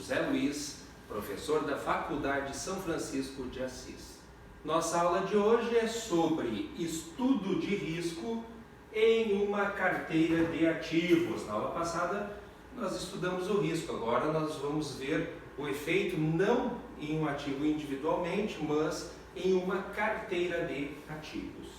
José Luiz, professor da Faculdade São Francisco de Assis. Nossa aula de hoje é sobre estudo de risco em uma carteira de ativos. Na aula passada nós estudamos o risco, agora nós vamos ver o efeito não em um ativo individualmente, mas em uma carteira de ativos.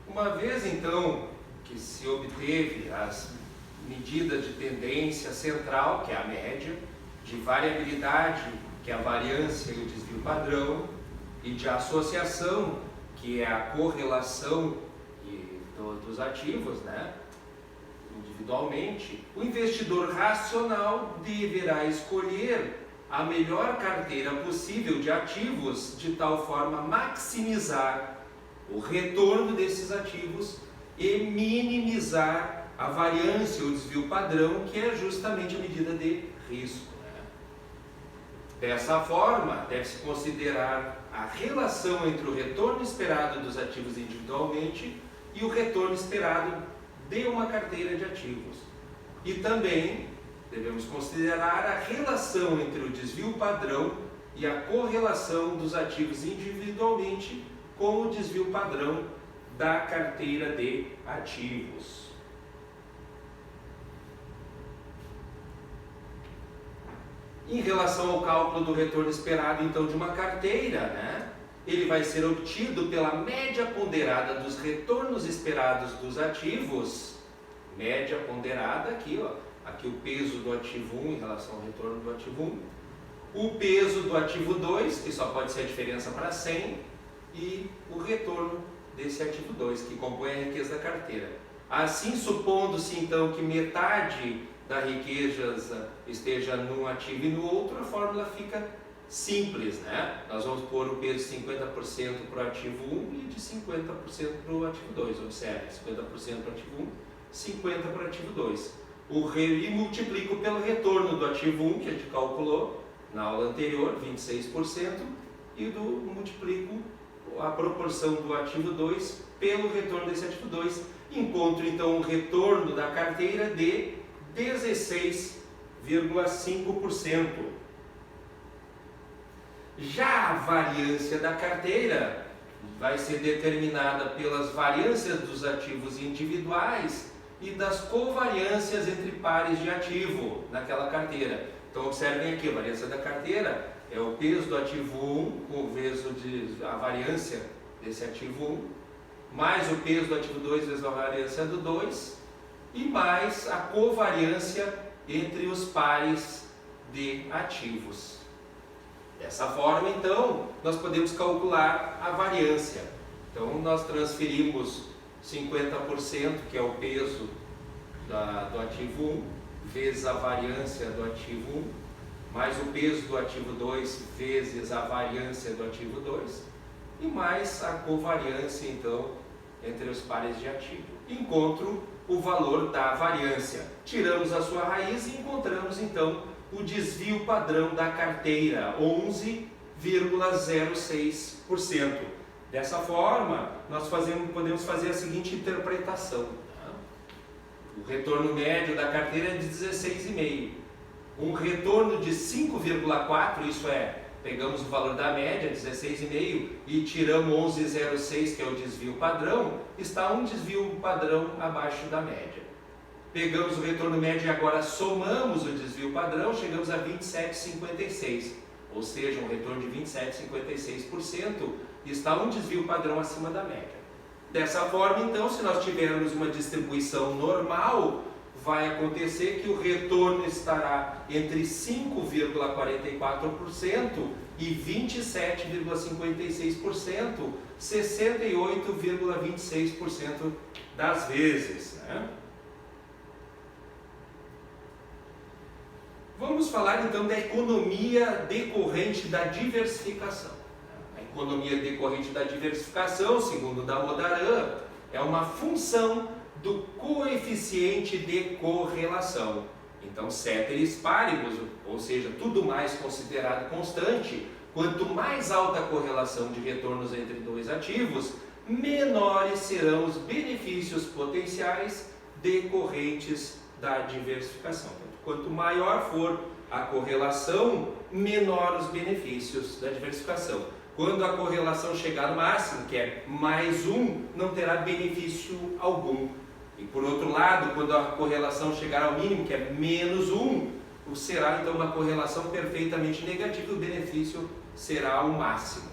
Uma vez então que se obteve as medidas de tendência central, que é a média, de variabilidade, que é a variância e o desvio padrão, e de associação, que é a correlação dos ativos, né? Individualmente, o investidor racional deverá escolher a melhor carteira possível de ativos de tal forma a maximizar o retorno desses ativos e minimizar a variância ou desvio padrão, que é justamente a medida de risco. Dessa forma, deve-se considerar a relação entre o retorno esperado dos ativos individualmente e o retorno esperado de uma carteira de ativos. E também devemos considerar a relação entre o desvio padrão e a correlação dos ativos individualmente com o desvio padrão da carteira de ativos. Em relação ao cálculo do retorno esperado, então, de uma carteira, né? Ele vai ser obtido pela média ponderada dos retornos esperados dos ativos. Média ponderada aqui, ó. Aqui o peso do ativo 1 em relação ao retorno do ativo 1. O peso do ativo 2, que só pode ser a diferença para 100. E o retorno desse ativo 2, que compõe a riqueza da carteira. Assim, supondo-se então que metade da riqueza esteja num ativo e no outro, a fórmula fica simples, né? Nós vamos pôr o peso de 50% para o ativo 1 e de 50% para o ativo 2. Observe, 50% para o ativo 1, 50% para o ativo 2. E multiplico pelo retorno do ativo 1, que a gente calculou na aula anterior, 26%, e multiplico a proporção do ativo 2 pelo retorno desse ativo 2. Encontro então o retorno da carteira de 16,5%. Já a variância da carteira vai ser determinada pelas variâncias dos ativos individuais e das covariâncias entre pares de ativo naquela carteira. Então observem aqui, a variância da carteira é o peso do ativo 1 vezes a variância desse ativo 1, mais o peso do ativo 2 vezes a variância do 2, e mais a covariância entre os pares de ativos. Dessa forma, então, nós podemos calcular a variância. Então, nós transferimos 50%, que é o peso do ativo 1, vezes a variância do ativo 1, mais o peso do ativo 2 vezes a variância do ativo 2, e mais a covariância, então, entre os pares de ativo. Encontro o valor da variância. Tiramos a sua raiz e encontramos, então, o desvio padrão da carteira, 11,06%. Dessa forma, nós podemos fazer a seguinte interpretação. O retorno médio da carteira é de 16,5%. Um retorno de 5,4%, isso é, pegamos o valor da média, 16,5%, e tiramos 11,06%, que é o desvio padrão, está um desvio padrão abaixo da média. Pegamos o retorno médio e agora somamos o desvio padrão, chegamos a 27,56%, ou seja, um retorno de 27,56%, está um desvio padrão acima da média. Dessa forma, então, se nós tivermos uma distribuição normal, vai acontecer que o retorno estará entre 5,44% e 27,56%, 68,26% das vezes, né? Vamos falar então da economia decorrente da diversificação. A economia decorrente da diversificação, segundo Damodaran, é uma função do coeficiente de correlação. Então, ceteris paribus, ou seja, tudo mais considerado constante, quanto mais alta a correlação de retornos entre dois ativos, menores serão os benefícios potenciais decorrentes da diversificação. Quanto maior for a correlação, menor os benefícios da diversificação. Quando a correlação chegar no máximo, que é mais 1, não terá benefício algum. E por outro lado, quando a correlação chegar ao mínimo, que é menos 1, será então uma correlação perfeitamente negativa e o benefício será o máximo.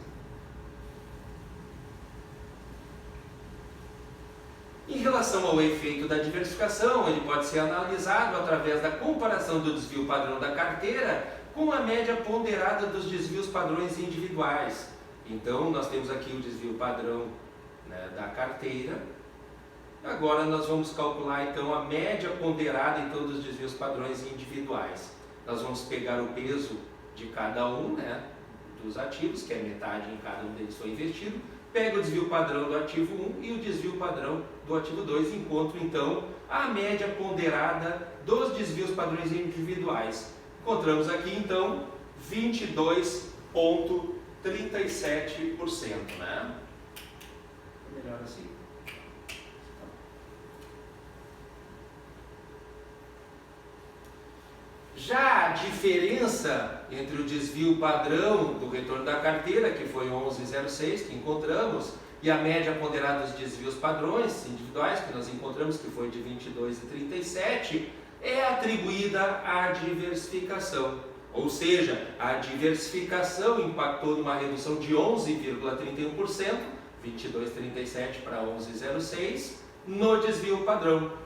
Em relação ao efeito da diversificação, ele pode ser analisado através da comparação do desvio padrão da carteira com a média ponderada dos desvios padrões individuais. Então, nós temos aqui o desvio padrão, né, da carteira. Agora nós vamos calcular então a média ponderada então, dos desvios padrões individuais. Nós vamos pegar o peso de cada um, né, dos ativos, que é metade em cada um deles foi investido, pega o desvio padrão do ativo 1 e o desvio padrão do ativo 2 e encontro então a média ponderada dos desvios padrões individuais. Encontramos aqui então 22,37%, né? Melhor assim. Já a diferença entre o desvio padrão do retorno da carteira, que foi 11,06, que encontramos, e a média ponderada dos desvios padrões individuais, que nós encontramos, que foi de 22,37, é atribuída à diversificação. Ou seja, a diversificação impactou numa redução de 11,31%, 22,37 para 11,06, no desvio padrão.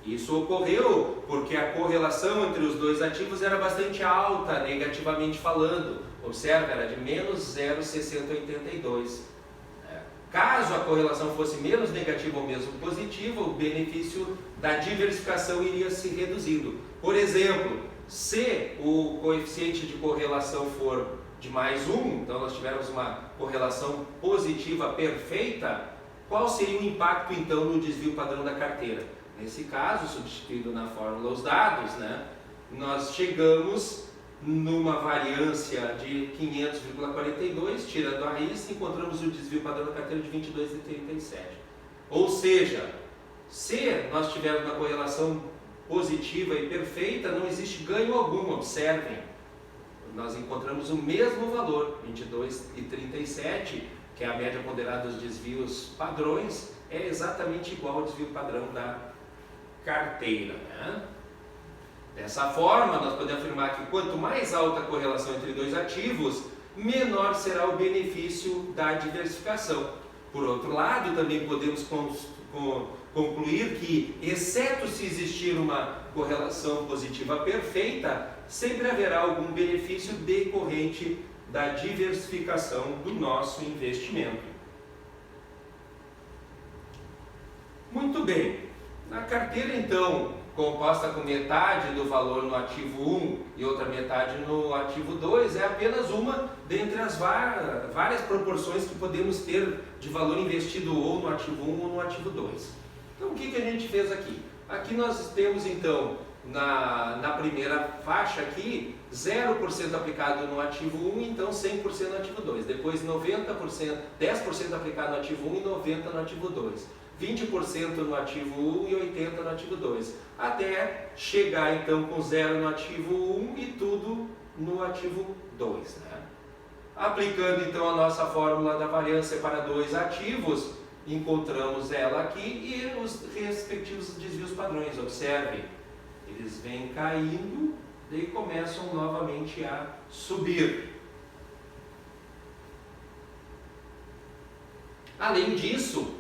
Isso ocorreu porque a correlação entre os dois ativos era bastante alta, negativamente falando. Observe, era de menos 0,6082. Caso a correlação fosse menos negativa ou mesmo positiva, o benefício da diversificação iria se reduzindo. Por exemplo, se o coeficiente de correlação for de mais 1, então nós tivermos uma correlação positiva perfeita, qual seria o impacto então no desvio padrão da carteira? Nesse caso, substituído na fórmula os dados, né, nós chegamos numa variância de 500,42, tirando a raiz, encontramos o desvio padrão da carteira de 22,37. Ou seja, se nós tivermos uma correlação positiva e perfeita, não existe ganho algum, observem. Nós encontramos o mesmo valor, 22,37, que é a média ponderada dos desvios padrões, é exatamente igual ao desvio padrão da carteira, né? Dessa forma, nós podemos afirmar que quanto mais alta a correlação entre dois ativos, menor será o benefício da diversificação. Por outro lado, também podemos concluir que, exceto se existir uma correlação positiva perfeita, sempre haverá algum benefício decorrente da diversificação do nosso investimento. Muito bem. Na carteira, então, composta com metade do valor no ativo 1 e outra metade no ativo 2, é apenas uma dentre as várias proporções que podemos ter de valor investido ou no ativo 1 ou no ativo 2. Então, o que a gente fez aqui? Aqui nós temos, então, na primeira faixa aqui, 0% aplicado no ativo 1, então 100% no ativo 2. Depois 90%, 10% aplicado no ativo 1 e 90% no ativo 2. 20% no ativo 1 e 80% no ativo 2, até chegar então com 0 no ativo 1 e tudo no ativo 2. Né? Aplicando então a nossa fórmula da variância para dois ativos, encontramos ela aqui e os respectivos desvios padrões. Observe, eles vêm caindo e começam novamente a subir. Além disso,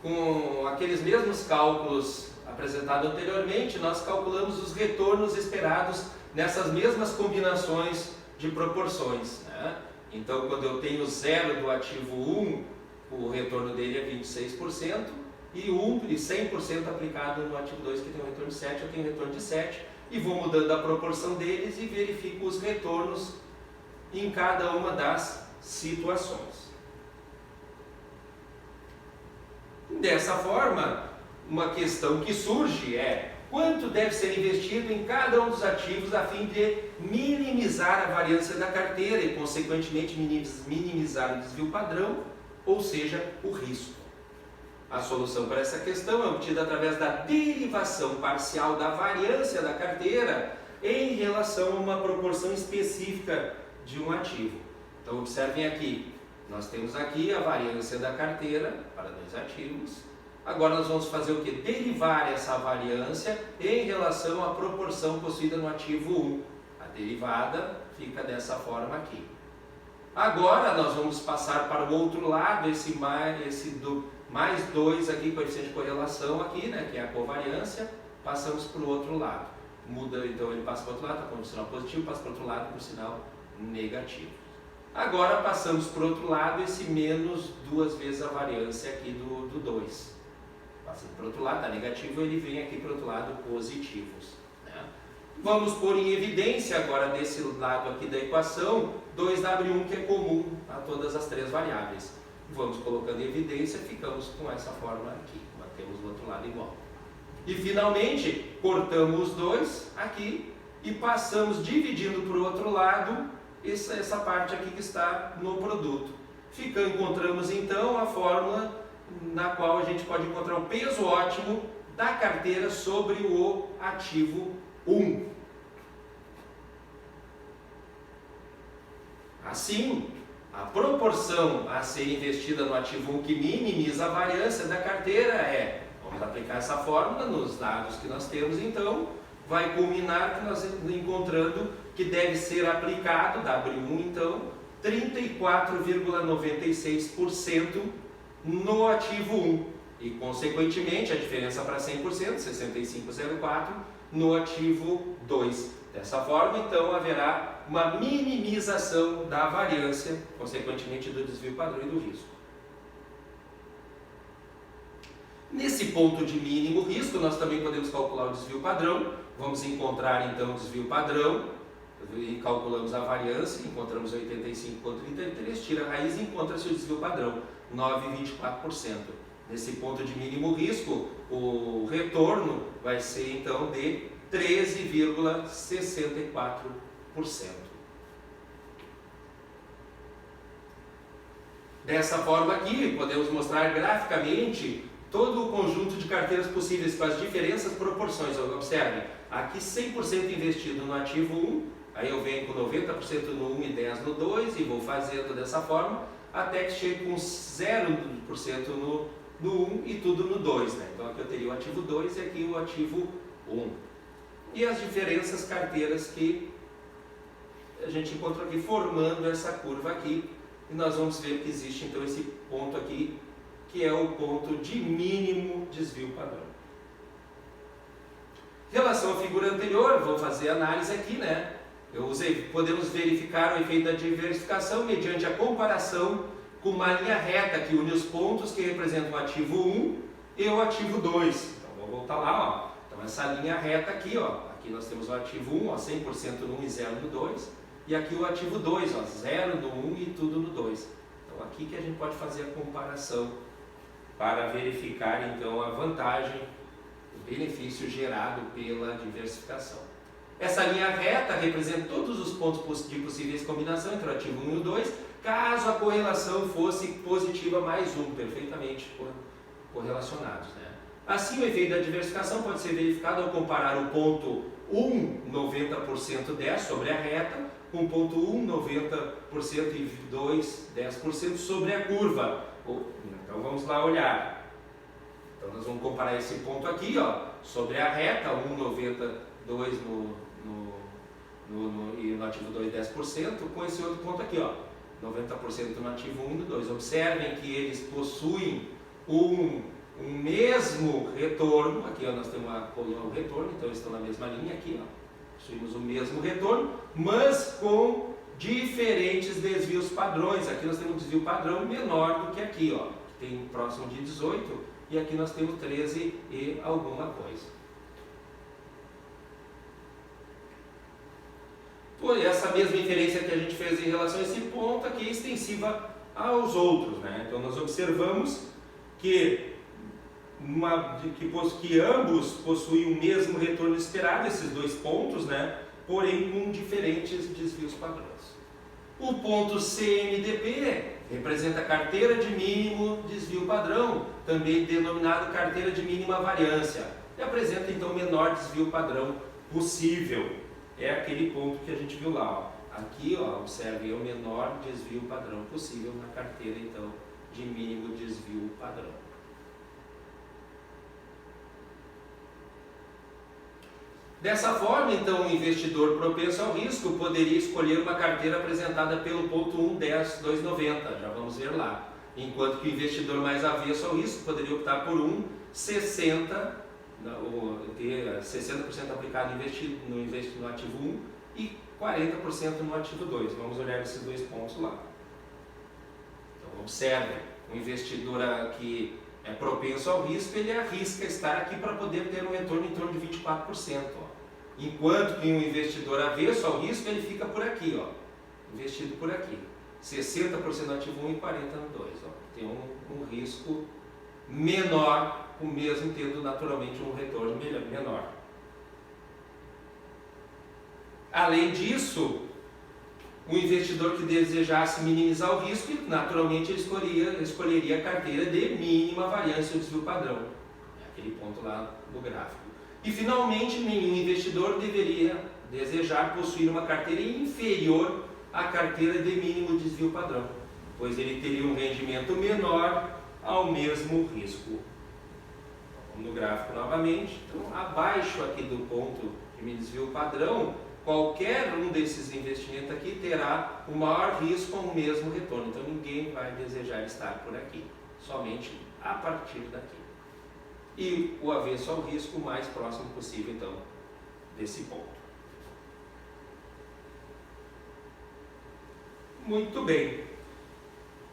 com aqueles mesmos cálculos apresentados anteriormente, nós calculamos os retornos esperados nessas mesmas combinações de proporções. Né? Então, quando eu tenho 0 do ativo 1, o retorno dele é 26%, e 100% aplicado no ativo 2, que tem um retorno de 7, eu tenho um retorno de 7, e vou mudando a proporção deles e verifico os retornos em cada uma das situações. Dessa forma, uma questão que surge é: quanto deve ser investido em cada um dos ativos a fim de minimizar a variância da carteira e, consequentemente, minimizar o desvio padrão, ou seja, o risco? A solução para essa questão é obtida através da derivação parcial da variância da carteira em relação a uma proporção específica de um ativo. Então observem aqui, nós temos aqui a variância da carteira para dois ativos. Agora nós vamos fazer o que? Derivar essa variância em relação à proporção possuída no ativo 1. A derivada fica dessa forma aqui. Agora nós vamos passar para o outro lado, esse mais 2 aqui, coeficiente de correlação aqui, né, que é a covariância, passamos para o outro lado. Muda, então ele passa para o outro lado, está com o sinal positivo, passa para o outro lado com o sinal negativo. Agora passamos para o outro lado, esse menos 2 vezes a variância aqui do 2. Passando para o outro lado, está negativo, ele vem aqui para o outro lado positivos. Né? Vamos pôr em evidência agora desse lado aqui da equação, 2W1 que é comum a todas as três variáveis. Vamos colocando em evidência, ficamos com essa forma aqui, mantemos o outro lado igual. E finalmente, cortamos os dois aqui e passamos dividindo para o outro lado essa parte aqui que está no produto. Encontramos então a fórmula na qual a gente pode encontrar o peso ótimo da carteira sobre o ativo 1. Assim, a proporção a ser investida no ativo 1 que minimiza a variância da carteira vamos aplicar essa fórmula nos dados que nós temos, então, vai culminar que nós encontrando que deve ser aplicado, W1 então, 34,96% no ativo 1 e, consequentemente, a diferença para 100%, 65,04% no ativo 2. Dessa forma, então, haverá uma minimização da variância, consequentemente, do desvio padrão e do risco. Nesse ponto de mínimo risco, nós também podemos calcular o desvio padrão. Vamos encontrar, então, o desvio padrão e calculamos a variância, encontramos 85,33, tira a raiz e encontra-se o desvio padrão, 9,24%. Nesse ponto de mínimo risco, o retorno vai ser, então, de 13,64%. Dessa forma aqui, podemos mostrar graficamente todo o conjunto de carteiras possíveis com as diferenças proporções. Observem, aqui 100% investido no ativo 1, aí eu venho com 90% no 1 e 10% no 2 e vou fazendo dessa forma, até que chegue com 0% no 1 e tudo no 2. Né? Então aqui eu teria o ativo 2 e aqui o ativo 1. E as diferenças carteiras que a gente encontra aqui formando essa curva aqui. E nós vamos ver que existe então esse ponto aqui, que é o ponto de mínimo desvio padrão. Em relação à figura anterior, vou fazer análise aqui, né? Podemos verificar o efeito da diversificação mediante a comparação com uma linha reta que une os pontos que representam o ativo 1 e o ativo 2. Então vou voltar lá, ó. Então essa linha reta aqui, ó. Aqui nós temos o ativo 1, ó, 100% no 1 e 0 no 2. E aqui o ativo 2, ó, 0 no 1 e tudo no 2. Então aqui que a gente pode fazer a comparação para verificar então a vantagem, o benefício gerado pela diversificação. Essa linha reta representa todos os pontos de possíveis combinação entre o ativo 1 e o 2, caso a correlação fosse positiva mais 1, perfeitamente correlacionados. Né? Assim, o efeito da diversificação pode ser verificado ao comparar o ponto 1, 90% 10 sobre a reta, com o ponto 1, 90% e 2, 10% sobre a curva. Então vamos lá olhar. Então nós vamos comparar esse ponto aqui, ó, sobre a reta, 1,92 e no ativo 2, 10%, com esse outro ponto aqui, ó, 90% no ativo 1 e no 2. Observem que eles possuem um mesmo retorno. Aqui ó, nós temos o retorno, então eles estão na mesma linha aqui, ó. Possuímos o mesmo retorno, mas com diferentes desvios padrões. Aqui nós temos um desvio padrão menor do que aqui, ó, que tem próximo de 18, e aqui nós temos 13 e alguma coisa. Foi essa mesma inferência que a gente fez em relação a esse ponto aqui é extensiva aos outros, né? Então nós observamos que ambos possuem o mesmo retorno esperado, esses dois pontos, né? Porém com diferentes desvios padrões. O ponto CMDP representa a carteira de mínimo desvio padrão, também denominado carteira de mínima variância, e apresenta então o menor desvio padrão possível. é aquele ponto que a gente viu lá. Ó. Aqui, ó, observe, é o menor desvio padrão possível na carteira, então, de mínimo desvio padrão. Dessa forma, então, o investidor propenso ao risco poderia escolher uma carteira apresentada pelo ponto 1.10.290, já vamos ver lá. Enquanto que o investidor mais avesso ao risco poderia optar por 1.60, ter 60% aplicado no ativo 1 e 40% no ativo 2. Vamos olhar esses dois pontos lá. Então, observe, o investidor que é propenso ao risco, ele arrisca estar aqui para poder ter um retorno em torno de 24%. Ó. Enquanto que um investidor avesso ao risco, ele fica por aqui, ó, investido por aqui. 60% no ativo 1 e 40% no 2. Ó. Tem um risco menor, o mesmo tendo naturalmente um retorno menor. Além disso, o investidor que desejasse minimizar o risco, naturalmente ele escolheria a carteira de mínima variância ou desvio padrão. É aquele ponto lá do gráfico. E finalmente, nenhum investidor deveria desejar possuir uma carteira inferior à carteira de mínimo desvio padrão, pois ele teria um rendimento menor ao mesmo risco. Vamos no gráfico novamente. Então, abaixo aqui do ponto de mínimo desvio padrão, qualquer um desses investimentos aqui terá o maior risco ao mesmo retorno. Então ninguém vai desejar estar por aqui, somente a partir daqui. E o avesso ao risco o mais próximo possível, então, desse ponto. Muito bem.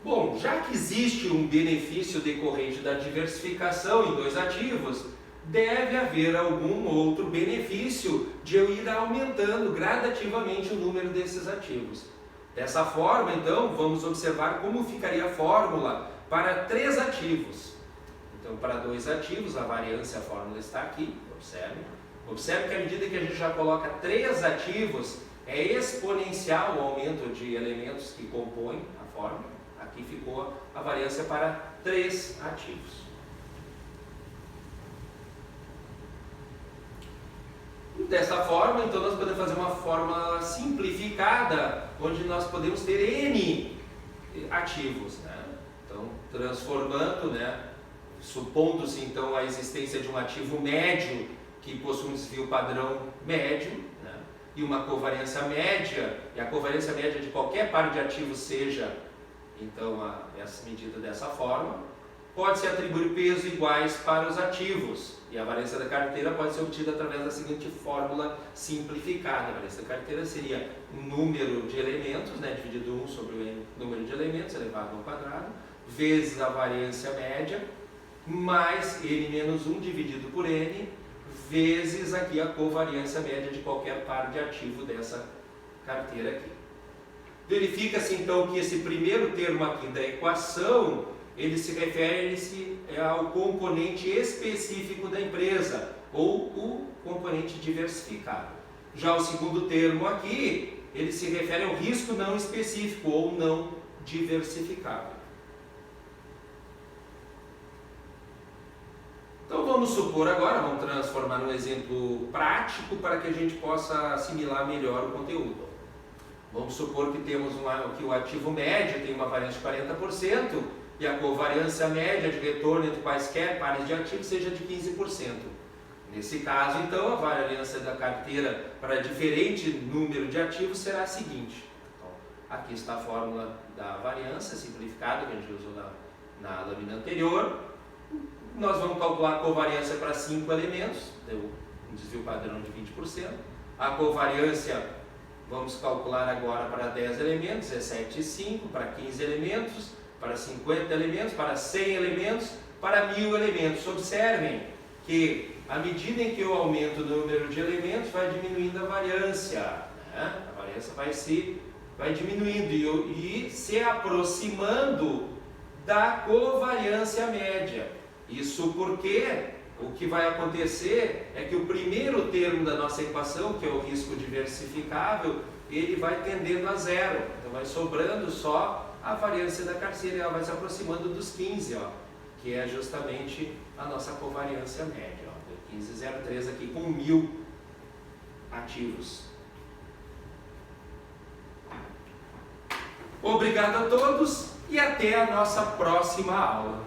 Bom, já que existe um benefício decorrente da diversificação em dois ativos, deve haver algum outro benefício de eu ir aumentando gradativamente o número desses ativos. Dessa forma, então, vamos observar como ficaria a fórmula para 3 ativos. Então, para 2 ativos, a variância, a fórmula está aqui, observe. Observe que à medida que a gente já coloca 3 ativos, é exponencial o aumento de elementos que compõem a fórmula. Aqui ficou a variância para 3 ativos. Dessa forma, então, nós podemos fazer uma fórmula simplificada, onde nós podemos ter N ativos, né? Então, transformando, né? Supondo-se, então, a existência de um ativo médio, que possui um desvio padrão médio, né? E uma covariância média, e a covariância média de qualquer par de ativos seja, então, essa medida dessa forma, pode-se atribuir pesos iguais para os ativos. E a variância da carteira pode ser obtida através da seguinte fórmula simplificada. A variância da carteira seria o número de elementos, né, dividido 1 sobre o número de elementos elevado ao quadrado, vezes a variância média, mais N menos 1 dividido por N, vezes aqui a covariância média de qualquer par de ativo dessa carteira aqui. Verifica-se então que esse primeiro termo aqui da equação, ele se refere ao componente específico da empresa, ou o componente diversificado. Já o segundo termo aqui, ele se refere ao risco não específico, ou não diversificado. Então vamos supor agora, vamos transformar num exemplo prático para que a gente possa assimilar melhor o conteúdo. Vamos supor que temos que o ativo médio tem uma variância de 40%, e a covariância média de retorno entre quaisquer pares de ativos seja de 15%. Nesse caso, então, a variância da carteira para diferente número de ativos será a seguinte. Então, aqui está a fórmula da variância simplificada que a gente usou na lâmina anterior. Nós vamos calcular a covariância para 5 elementos, deu um desvio padrão de 20%. A covariância vamos calcular agora para 10 elementos, é 7,5, para 15 elementos, para 50 elementos, para 100 elementos, para 1000 elementos. Observem que, à medida em que eu aumento o número de elementos, vai diminuindo a variância, né? A variância vai diminuindo e se aproximando da covariância média. Isso porque o que vai acontecer é que o primeiro termo da nossa equação, que é o risco diversificável, ele vai tendendo a zero. Então vai sobrando só a variância da carteira, ela vai se aproximando dos 15, ó, que é justamente a nossa covariância média. 15,03 aqui com 1000 ativos. Obrigado a todos e até a nossa próxima aula.